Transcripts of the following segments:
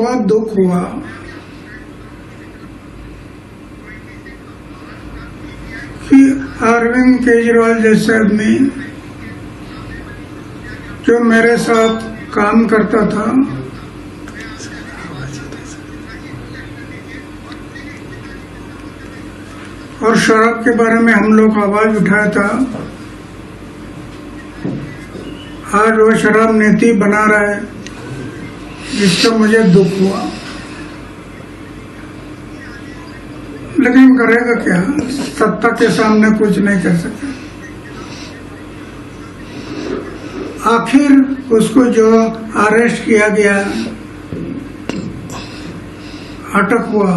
बहुत दुख हुआ कि अरविंद केजरीवाल जैसे आदमी जो मेरे साथ काम करता था और शराब के बारे में हम लोग आवाज उठाया था, आज वो शराब नीति बना रहा है, जिसका मुझे दुख हुआ। लेकिन करेगा क्या, सत्ता के सामने कुछ नहीं कर सकता। आखिर उसको जो अरेस्ट किया गया, अटक हुआ,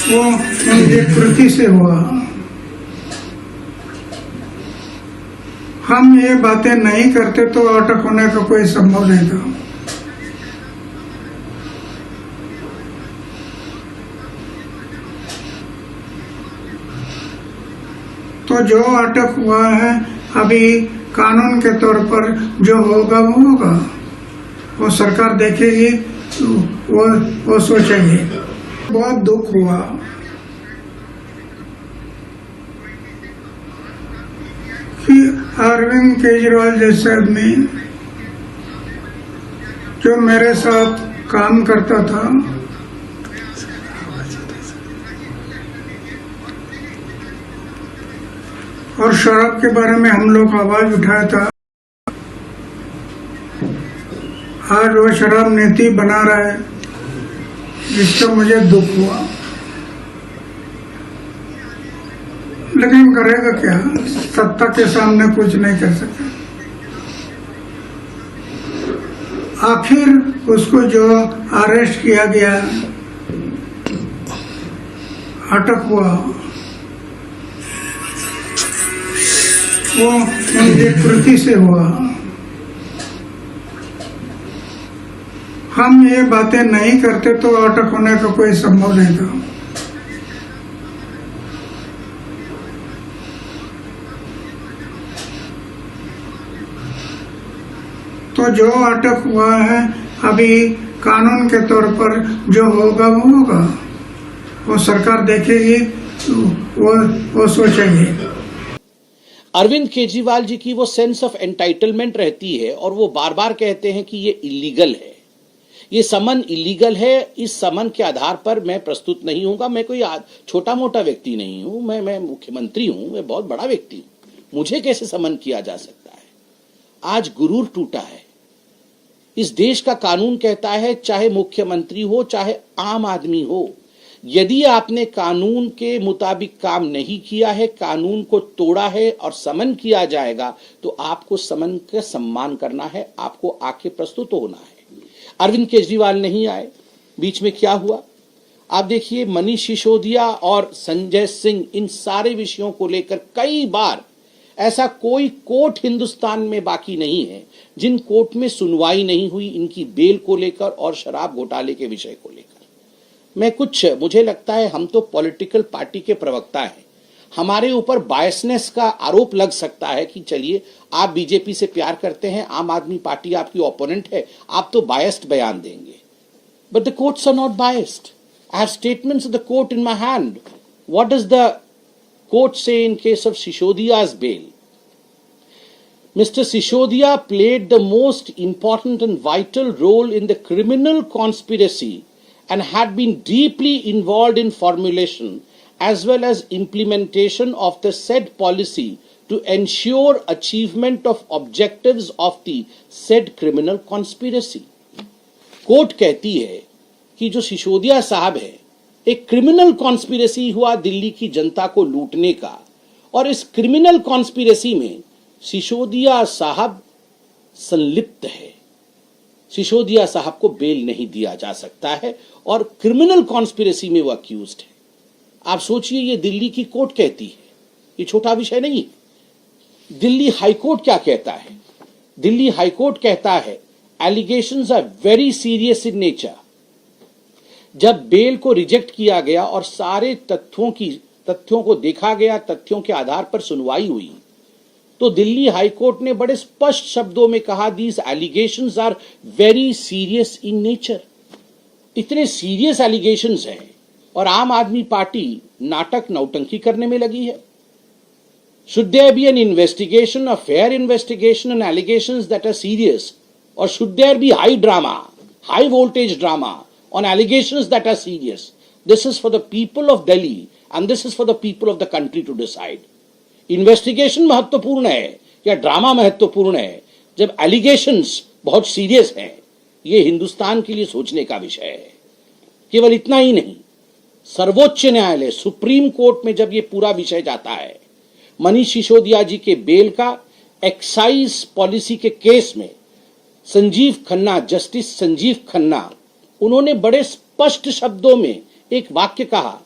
वो उनकी कृति से हुआ। हम ये बातें नहीं करते तो अटक होने का कोई संभव नहीं था। तो जो अटक हुआ है, अभी कानून के तौर पर जो होगा वो होगा, वो सरकार देखेगी, वो सोचेगी। बहुत दुख हुआ कि अरविंद केजरीवाल जैसे आदमी जो मेरे साथ काम करता था और शराब के बारे में हम लोग आवाज उठाया था, आज वो शराब नीति बना रहा है, जिसका मुझे दुख हुआ। लेकिन करेगा क्या, सत्ता के सामने कुछ नहीं कर सकता। आखिर उसको जो अरेस्ट किया गया, अटक हुआ, वो उनकी कृति से हुआ। हम ये बातें नहीं करते तो अटक होने का कोई संभव नहीं था। तो जो अटक हुआ है, अभी कानून के तौर पर जो होगा वो होगा, वो सरकार देखेगी, वो सोचेगी। अरविंद केजरीवाल जी की वो सेंस ऑफ एंटाइटलमेंट रहती है और वो बार बार कहते हैं कि ये इलीगल है, ये समन इलीगल है। इस समन के आधार पर मैं प्रस्तुत नहीं होऊंगा। मैं कोई छोटा मोटा व्यक्ति नहीं हूं, मैं मुख्यमंत्री हूं, मैं बहुत बड़ा व्यक्ति हूं, मुझे कैसे समन किया जा सकता है। आज गुरूर टूटा है। इस देश का कानून कहता है, चाहे मुख्यमंत्री हो चाहे आम आदमी हो, यदि आपने कानून के मुताबिक काम नहीं किया है, कानून को तोड़ा है और समन किया जाएगा, तो आपको समन का सम्मान करना है, आपको आके प्रस्तुत होना है। अरविंद केजरीवाल नहीं आए, बीच में क्या हुआ आप देखिए। मनीष सिसोदिया और संजय सिंह, इन सारे विषयों को लेकर कई बार, ऐसा कोई कोर्ट हिंदुस्तान में बाकी नहीं है जिन कोर्ट में सुनवाई नहीं हुई इनकी बेल को लेकर और शराब घोटाले के विषय को लेकर। मुझे लगता है हम तो पॉलिटिकल पार्टी के प्रवक्ता हैं, हमारे ऊपर बायसनेस का आरोप लग सकता है कि चलिए आप बीजेपी से प्यार करते हैं, आम आदमी पार्टी आपकी ओपोनेंट है, आप तो बायस्ड बयान देंगे। But the courts are not biased. I have statements of the court in my hand. What does the court say in case of सिसोदिया's bail? Mr. Sisodia played the most important and vital role in the criminal conspiracy and had been deeply involved in formulation as well as implementation of the said policy to ensure achievement of objectives of the said criminal conspiracy. Court कहती है कि जो सिसोदिया साहब है, एक criminal conspiracy हुआ दिल्ली की जनता को लूटने का, और इस क्रिमिनल कॉन्स्पिरेसी में सिसोदिया साहब संलिप्त है। सिसोदिया साहब को बेल नहीं दिया जा सकता है और क्रिमिनल कॉन्स्पिरेसी में वो अक्यूज्ड है। आप सोचिए, ये दिल्ली की कोर्ट कहती है, ये छोटा विषय नहीं है। दिल्ली हाईकोर्ट क्या कहता है? दिल्ली हाईकोर्ट कहता है allegations are very serious in nature. जब बेल को रिजेक्ट किया गया और सारे तथ्यों को देखा गया, तथ्यों के आधार पर सुनवाई हुई, तो दिल्ली हाई कोर्ट ने बड़े स्पष्ट शब्दों में कहा, these allegations are very serious in nature. इतने सीरियस एलिगेशंस हैं और आम आदमी पार्टी नाटक नौटंकी करने में लगी है। Should there be an investigation, a fair investigation on allegations that are serious, or should there be high drama, high voltage drama on allegations that are serious? This is for the people of Delhi and this is for the people of the country to decide. Investigation महत्वपूर्ण है या drama महत्वपूर्ण है? जब allegations बहुत serious हैं, ये हिंदुस्तान के लिए सोचने का विषय है। केवल इतना ही नहीं, सर्वोच्च न्यायालय सुप्रीम कोर्ट में जब ये पूरा विषय जाता है, मनीष सिसोदिया जी के बेल का एक्साइज पॉलिसी के केस में संजीव खन्ना, जस्टिस संजीव खन्ना, उन्होंने बड़े स्पष्ट शब्दों में एक वाक्य कहा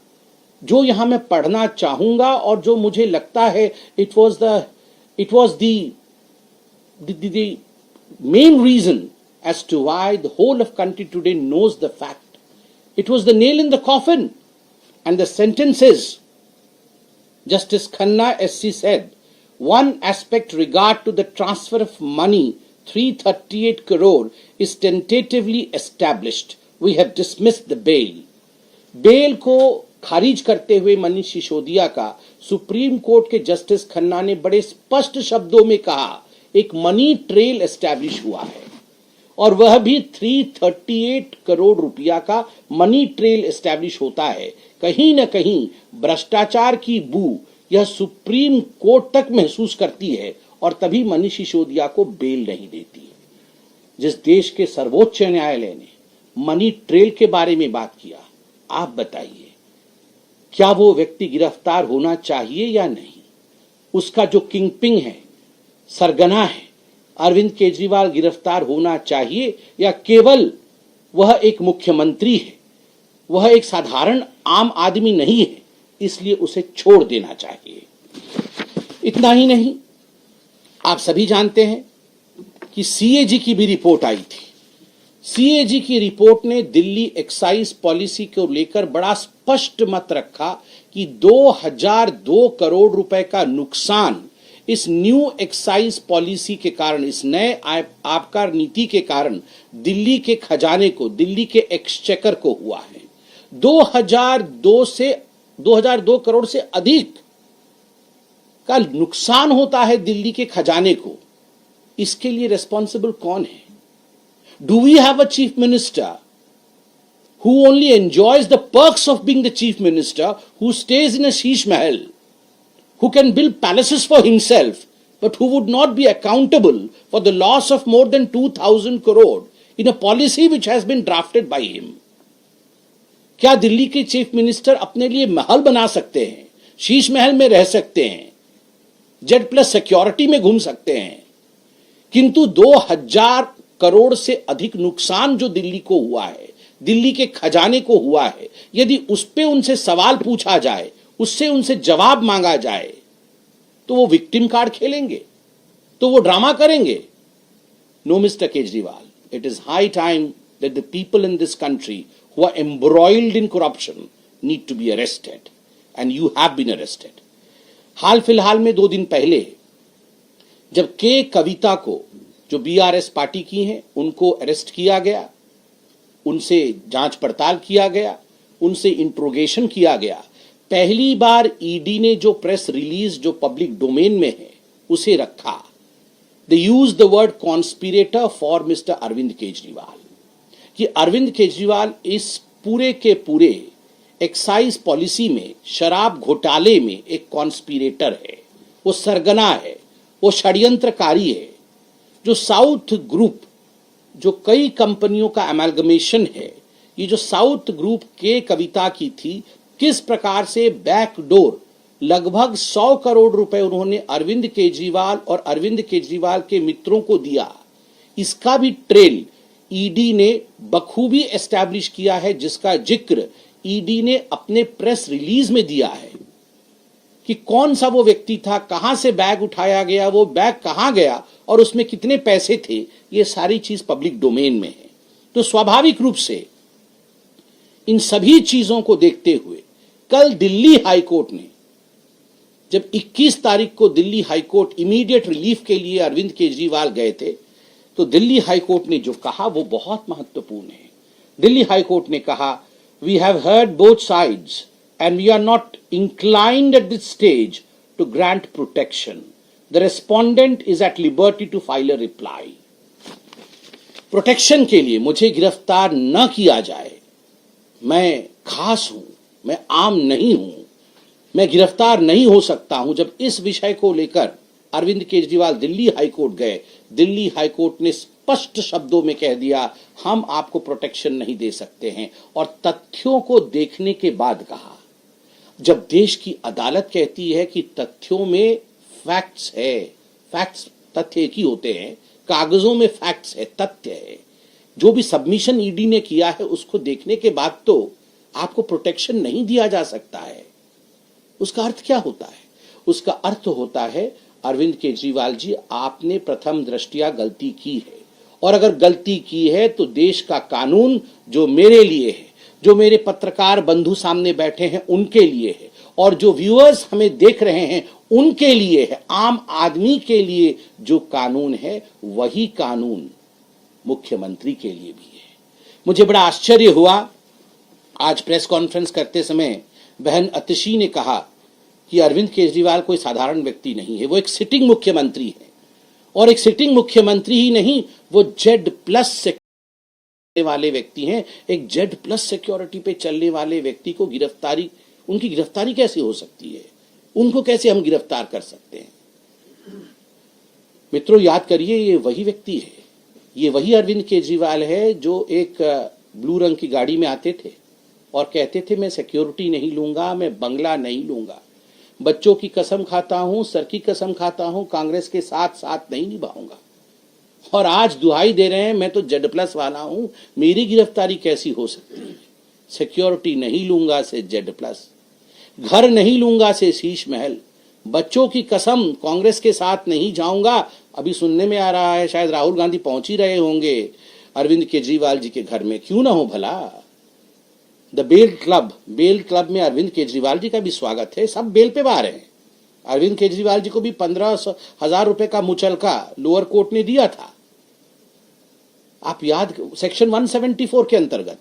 जो यहां मैं पढ़ना चाहूंगा और जो मुझे लगता है it was the main reason as to why the whole of country today knows the fact. It was the nail in the coffin and the sentences. Justice Khanna SC said, one aspect regard to the transfer of money, 338 crore, is tentatively established. We have dismissed the bail. Bail को खारिज करते हुए मनीष सिसोदिया का supreme court के justice Khanna ने बड़े स्पष्ट शब्दों में कहा, एक मनी ट्रेल एस्टैब्लिश हुआ है और वह भी 338 करोड़ रुपया का मनी ट्रेल एस्टैब्लिश होता है. कहीं न कहीं भ्रष्टाचार की बू यह सुप्रीम कोर्ट तक महसूस करती है और तभी मनीष सिसोदिया को बेल नहीं देती है. जिस देश के सर्वोच्च न्यायालय ने मनी ट्रेल के बारे में बात किया, आप बताइए क्या वो व्यक्ति गिरफ्तार होना चाहिए या नहीं? उसका जो किंगपिन है, सरगना है, अरविंद केजरीवाल गिरफ्तार होना चाहिए या केवल वह एक मुख्यमंत्री है, वह एक साधारण आम आदमी नहीं है, इसलिए उसे छोड़ देना चाहिए? इतना ही नहीं, आप सभी जानते हैं कि सीएजी की भी रिपोर्ट आई थी. सीएजी की रिपोर्ट ने दिल्ली एक्साइज पॉलिसी को लेकर बड़ा स्पष्ट मत रखा कि 2002 करोड़ रुपए का नुकसान इस न्यू एक्साइज पॉलिसी के कारण, इस नए आबकार नीति के कारण दिल्ली के खजाने को, दिल्ली के एक्सचेकर को हुआ है. 2002 करोड़ से अधिक का नुकसान होता है दिल्ली के खजाने को. इसके लिए रिस्पॉन्सिबल कौन है? Do we have a chief minister who only enjoys the perks of being the chief minister, who stays in a sheesh mahal, who can build palaces for himself, but who would not be accountable for the loss of more than 2,000 crore in a policy which has been drafted by him? क्या दिल्ली के chief minister अपने लिए महल बना सकते हैं, शीश महल में रह सकते हैं, Z+ सिक्योरिटी में घूम सकते हैं, किंतु 2000 करोड़ से अधिक नुकसान जो दिल्ली को हुआ है, दिल्ली के खजाने को हुआ है, यदि उस पे उनसे सवाल पूछा जाए, उससे उनसे जवाब मांगा जाए, तो वो विक्टिम कार्ड खेलेंगे, तो वो ड्रामा करेंगे. No mister Kejriwal, it is high time that the people in this country who are embroiled in corruption need to be arrested, and you have been arrested. हाल फिलहाल में 2 दिन पहले जब के कविता को, जो बीआरएस पार्टी की हैं, उनको अरेस्ट किया गया, उनसे जांच पड़ताल किया गया, उनसे इंट्रोगेशन किया गया, पहली बार ईडी ने जो प्रेस रिलीज जो पब्लिक डोमेन में है उसे रखा. They use the word conspirator for mister Arvind Kejriwal, कि अरविंद केजरीवाल इस पूरे के पूरे एक्साइज पॉलिसी में, शराब घोटाले में एक कॉन्स्पिरेटर है, वो सरगना है, वो षड्यंत्रकारी है. जो साउथ ग्रुप, जो कई कंपनियों का अमेलगमेशन है, ये जो साउथ ग्रुप के कविता की थी, किस प्रकार से बैकडोर लगभग 100 करोड़ रुपए उन्होंने अरविंद केजरीवाल और अरविंद केजरीवाल के मित्रों को दिया, इसका भी ट्रेल ईडी ने बखूबी एस्टैब्लिश किया है, जिसका जिक्र ईडी ने अपने प्रेस रिलीज में दिया है कि कौन सा वो व्यक्ति था, कहां से बैग उठाया गया, वो बैग कहां गया और उसमें कितने पैसे थे. ये सारी चीज पब्लिक डोमेन में है. तो स्वाभाविक रूप से इन सभी चीजों को देखते हुए कल दिल्ली हाई कोर्ट ने, जब 21 तारीख को दिल्ली हाईकोर्ट इमीडिएट रिलीफ के लिए अरविंद केजरीवाल गए थे, तो दिल्ली हाईकोर्ट ने जो कहा वो बहुत महत्वपूर्ण है। दिल्ली हाईकोर्ट ने कहा, we have heard both sides and we are not inclined at this stage to grant protection. The respondent is at liberty to file a reply. Protection के लिए मुझे गिरफ्तार न किया जाए। मैं खास हूं, मैं आम नहीं हूं, मैं गिरफ्तार नहीं हो सकता हूं। जब इस विषय को लेकर अरविंद केजरीवाल दिल्ली हाईकोर्ट गए, दिल्ली हाईकोर्ट ने स्पष्ट शब्दों में कह दिया, हम आपको प्रोटेक्शन नहीं दे सकते हैं। और तथ्यों को देखने के बाद कहा, जब देश की अदालत कहती है कि तथ्यों में फैक्ट्स है, फैक्ट्स तथ्य एक ही होते हैं, कागजों में फैक्ट्स है, तथ्य है, जो भी सबमिशन ईडी ने किया है उसको देखने के बाद तो आपको प्रोटेक्शन नहीं दिया जा सकता है। उसका अर्थ क्या होता है? उसका अर्थ होता है, अरविंद केजरीवाल जी, आपने प्रथम दृष्टया गलती की है, और अगर गलती की है तो देश का कानून जो मेरे लिए है, जो मेरे पत्रकार बंधु सामने बैठे हैं उनके लिए है, और जो व्यूअर्स हमें देख रहे हैं उनके लिए है, आम आदमी के लिए जो कानून है वही कानून मुख्यमंत्री के लिए भी है। मुझे बड़ा आश्चर्य हुआ, आज प्रेस कॉन्फ्रेंस करते समय बहन अतिशी ने कहा कि अरविंद केजरीवाल कोई साधारण व्यक्ति नहीं है, वो एक सिटिंग मुख्यमंत्री है, और एक सिटिंग मुख्यमंत्री ही नहीं, वो Z+ सिक्योरिटी वाले व्यक्ति हैं। एक Z+ सिक्योरिटी पे चलने वाले व्यक्ति को गिरफ्तारी, उनकी गिरफ्तारी कैसे हो सकती है? उनको कैसे हम गिरफ्तार कर सकते हैं? मित्रों, याद करिए, ये वही व्यक्ति है, ये वही अरविंद केजरीवाल है जो एक ब्लू रंग की गाड़ी में आते थे और कहते थे, मैं सिक्योरिटी नहीं लूंगा, मैं बंगला नहीं लूंगा, बच्चों की कसम खाता हूं, सर की कसम खाता हूं, कांग्रेस के साथ साथ नहीं निभाऊंगा। और आज दुहाई दे रहे हैं, मैं तो Z+ वाला हूं, मेरी गिरफ्तारी कैसी हो सकती है? सिक्योरिटी नहीं लूंगा से Z+, घर नहीं लूंगा से शीश महल, बच्चों की कसम, कांग्रेस के साथ नहीं जाऊंगा। अभी सुनने में आ रहा है शायद राहुल गांधी पहुंच ही रहे होंगे अरविंद केजरीवाल जी के घर में, क्यों ना हो भला। द बेल क्लब में अरविंद केजरीवाल जी का भी स्वागत है, सब बेल पे बाहर हैं। अरविंद केजरीवाल जी को भी 15,000 रुपए का मुचलका लोअर कोर्ट ने दिया था, आप याद, सेक्शन 174 के अंतर्गत